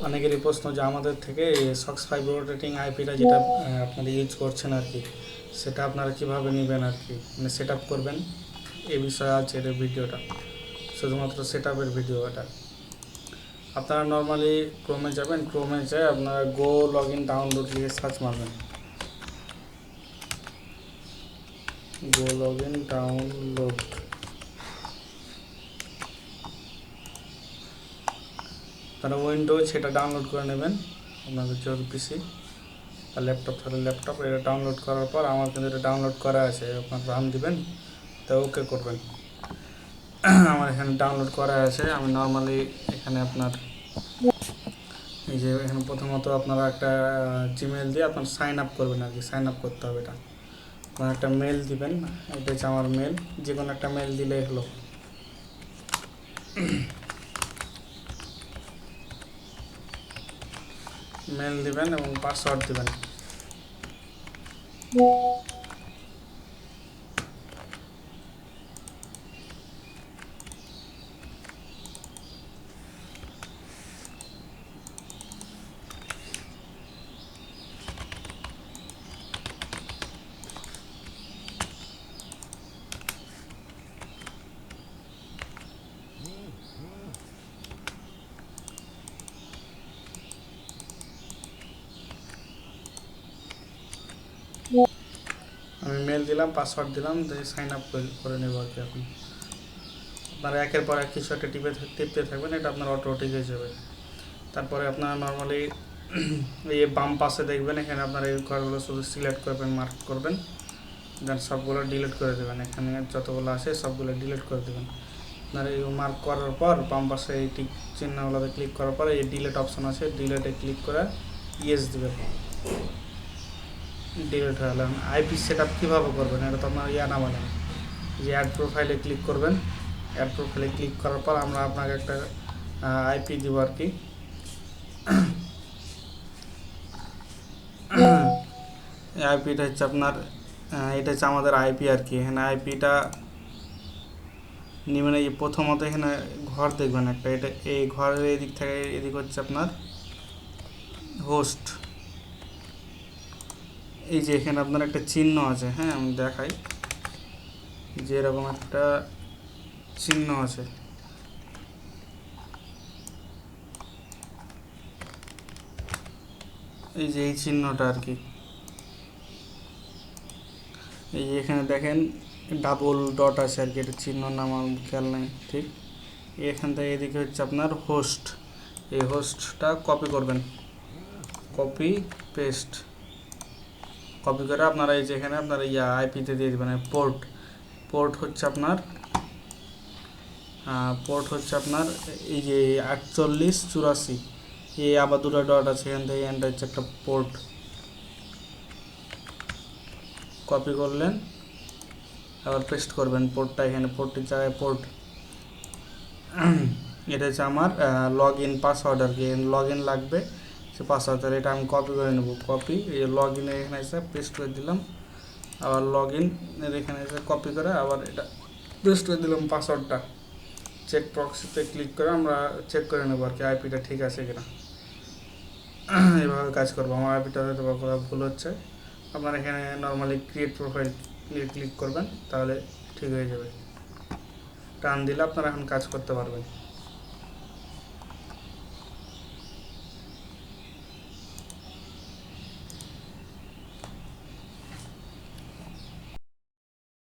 অনেকেরই প্রশ্ন যে আমাদের থেকে সক্স ফাইভ রোটেটিং আইপিটা যেটা আপনারা ইউজ করছেন আর কি, সেটা আপনারা কীভাবে নেবেন আর কি, মানে সেট আপ করবেন, এই বিষয়ে আছে এর ভিডিওটা, শুধুমাত্র সেট আপের ভিডিও এটা। আপনারা নর্মালি ক্রোমে যাবেন, ক্রোমে যেয়ে আপনারা গো লগ ইন ডাউনলোড লিখে সার্চ মারবেন, গো লগ ইন ডাউনলোড। তারা উইন্ডো সেটা ডাউনলোড করে নেবেন, আপনাদের যদি পিসি আর ল্যাপটপ তাহলে ল্যাপটপ, এটা ডাউনলোড করার পর আমার কিন্তু এটা ডাউনলোড করা আছে, আপনার রান দিবেন, তো ওকে করবেন। আমার এখানে ডাউনলোড করা আছে। আমি নর্মালি এখানে আপনার এই যে এখানে প্রথমত আপনারা একটা জিমেল দিয়ে আপনার সাইন আপ করবেন আর কি, সাইন আপ করতে হবে। এটা আপনার একটা মেল দিবেন, এটা হচ্ছে আমার মেল, যে কোনো একটা মেল দিলেই হলো। মেল দিবেন এবং পাসওয়ার্ড দিবেন। আমি মেল দিলাম, পাসওয়ার্ড দিলাম, দিয়ে সাইন আপ করে নেব আর কি। এখন আপনারা একের পর এক কিছু একটা টিপতে থাকবেন, এটা আপনার অটোমেটিক হয়ে যাবে। তারপরে আপনারা নর্মালি এই বাম পাশে দেখবেন, এখানে আপনারা এই ঘরগুলো শুধু সিলেক্ট করবেন, মার্ক করবেন, দেন সবগুলো ডিলিট করে দেবেন। এখানে যতগুলো আছে সবগুলো ডিলিট করে দেবেন। আপনারা এই মার্ক করার পর বাম পাশে এই টিক চিহ্নগুলোতে ক্লিক করার পর এই ডিলিট অপশন আছে, ডিলিটে ক্লিক করে ইয়েস দেবেন, ডিলিট হয়ে গেল। আইপি সেট আপ কীভাবে করবেন, এটা তো আপনার না বলেন যে অ্যাড প্রোফাইলে ক্লিক করবেন। অ্যাড প্রোফাইলে ক্লিক করার পর আমরা আপনাকে একটা আইপি দিব আর কি। আইপিটা হচ্ছে আপনার, এটা হচ্ছে আমাদের আইপি আর কি। এখানে আইপিটা নেবেন, এই প্রথমত এখানে ঘর দেখবেন একটা, এটা এই ঘরের এদিক থেকে এদিক হচ্ছে আপনার হোস্ট। এই যে এখানে আপনার একটা চিহ্ন আছে, হ্যাঁ আমি দেখাই, যে এরকম একটা চিহ্ন আছে, এই যে এই চিহ্নটা আর কি। এই যে এখানে দেখেন ডাবল ডট আছে আর কি, এটা চিহ্নর নাম আমার খেয়াল নেই ঠিক। এখান থেকে এদিকে হচ্ছে আপনার হোস্ট, এই হোস্টটা কপি করবেন, কপি পেস্ট, কপি করে আপনারা এই যে এখানে আপনারা আইপিতে দিয়ে দেবেন। পোর্ট, পোর্ট হচ্ছে আপনার এই যে 4884, এই আবার দুটো ডট আছে এখান থেকে, এখানটা হচ্ছে একটা পোর্ট, কপি করলেন আবার পেস্ট করবেন পোর্টটা এখানে, পোর্টের জায়গায় পোর্ট। এটা হচ্ছে আমার লগ ইন পাসওয়ার্ড আর কি, লগ ইন লাগবে সে পাসওয়ার্ড, তাহলে এটা আমি কপি করে নেব, কপি এই লগ ইনের এখানে এসে পেস্ট করে দিলাম, আবার লগ ইন এর এখানে এসে কপি করে আবার এটা পেস্ট করে দিলাম পাসওয়ার্ডটা। চেক প্রক্সিতে ক্লিক করে আমরা চেক করে নেবো আর কি আইপিটা ঠিক আছে কিনা। এভাবে কাজ করবো। আমার আইপিটা হয়তো বা কোথাও ভুল হচ্ছে, আপনারা এখানে নর্মালি ক্রিয়েট প্রোফাইল ক্লিক করবেন, তাহলে ঠিক হয়ে যাবে। টান দিলে আপনারা এখন কাজ করতে পারবেন।